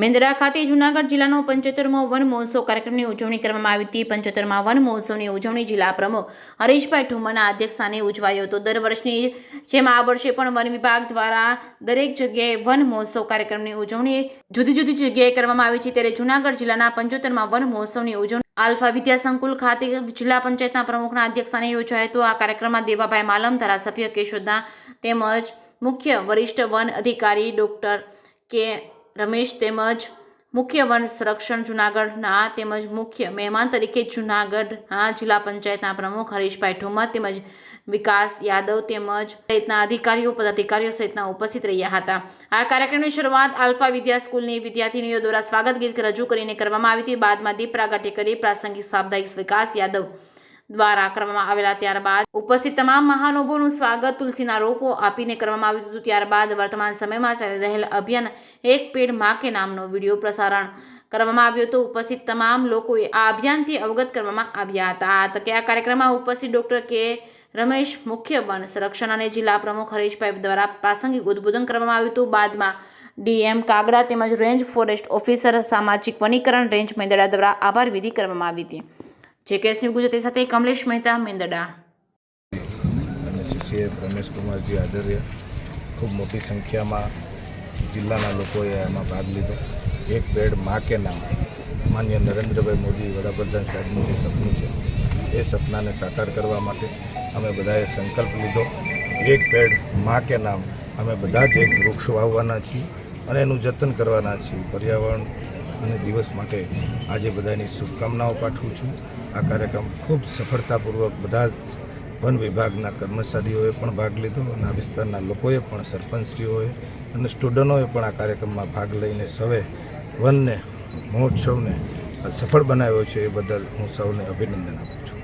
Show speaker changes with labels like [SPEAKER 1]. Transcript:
[SPEAKER 1] મેંદડા ખાતે જૂનાગઢ જિલ્લાનો 75મો વન મહોત્સવ કાર્યક્રમની ઉજવણી કરવામાં આવી હતી। 75મા વન મહોત્સવની ઉજવણી જિલ્લા પ્રમુખ હરીશભાઈ ઠુમરના અધ્યક્ષસ્થાને ઉજવાયો હતો। દર વર્ષની જેમ આ વર્ષે પણ વન વિભાગ દ્વારા દરેક જગ્યાએ વન મહોત્સવ કાર્યક્રમની ઉજવણી જુદી જુદી જગ્યાએ કરવામાં આવી છે। ત્યારે જૂનાગઢ જિલ્લાના 75મા વન મહોત્સવની ઉજવણી આલ્ફા વિદ્યા સંકુલ ખાતે જિલ્લા પંચાયતના પ્રમુખના અધ્યક્ષસ્થાને યોજાયો હતો। આ કાર્યક્રમમાં દેવાભાઈ માલમ, ધારાસભ્ય કેશોદના તેમજ મુખ્ય વરિષ્ઠ વન અધિકારી ડોક્ટર કે રમેશ તેમજ મુખ્ય વન સંરક્ષણ જૂનાગઢના તેમજ મુખ્ય મહેમાન તરીકે જૂનાગઢના જિલ્લા પંચાયતના પ્રમુખ હરીશભાઈ ઠુમર તેમજ વિકાસ યાદવ તેમજ સહિતના અધિકારીઓ પદાધિકારીઓ સહિતના ઉપસ્થિત રહ્યા હતા। આ કાર્યક્રમની શરૂઆત આલ્ફા વિદ્યા સ્કૂલની વિદ્યાર્થીનીઓ દ્વારા સ્વાગત ગીત રજૂ કરીને કરવામાં આવી હતી। બાદમાં દીપ પ્રાગટ્ય કરી પ્રાસંગિક સાપ્તાહિક વિકાસ યાદવ દ્વારા કરવામાં આવેલા। ત્યારબાદ ઉપસ્થિત તમામ મહાનુભાવોનું સ્વાગત તુલસીના રોપો આપીને કરવામાં આવ્યું હતું। ત્યારબાદ વર્તમાન સમયમાં ચાલી રહેલ અભિયાન એક પેડ માં કે નામનો વિડીયો પ્રસારણ કરવામાં આવ્યો હતો। ઉપસ્થિત તમામ લોકોએ આ અભિયાનથી અવગત કરવામાં આવ્યા હતા। આ તકે આ કાર્યક્રમમાં ઉપસ્થિત ડોક્ટર કે રમેશ, મુખ્ય વન સંરક્ષણ અને જિલ્લા પ્રમુખ હરીશભાઈ દ્વારા પ્રાસંગિક ઉદ્બોધન કરવામાં આવ્યું હતું। બાદમાં ડીએમ કાગડા તેમજ રેન્જ ફોરેસ્ટ ઓફિસર સામાજિક વનીકરણ રેન્જ મેંદડા દ્વારા આભાર વિધિ કરવામાં આવી હતી। જેકેએસન્યૂઝ ગુજરાતી સાથે કમલેશ મહેતા, મેંદડા।
[SPEAKER 2] અને સીસીએફ રમેશ કુમારજી હાજર રહ્યા। ખૂબ મોટી સંખ્યામાં જિલ્લાના લોકોએ એમાં ભાગ લીધો। એક પેડ માં કે નામ માનનીય નરેન્દ્રભાઈ મોદી વડાપ્રધાન સાહેબનું જે સપનું છે એ સપનાને સાકાર કરવા માટે અમે બધાએ સંકલ્પ લીધો। એક પેડ માં કે નામ અમે બધા જ એક વૃક્ષ વાવવાના છીએ અને એનું જતન કરવાના છીએ। પર્યાવરણ અને દિવસ માટે આજે બધાની શુભકામનાઓ પાઠવું છું। આ કાર્યક્રમ ખૂબ સફળતાપૂર્વક બધા વન વિભાગના કર્મચારીઓએ પણ ભાગ લીધો અને આ વિસ્તારના લોકોએ પણ, સરપંચશ્રીઓએ અને સ્ટુડન્ટોએ પણ આ કાર્યક્રમમાં ભાગ લઈને સૌએ વનને મહોત્સવને સફળ બનાવ્યો છે। એ બદલ હું સૌને અભિનંદન આપું છું।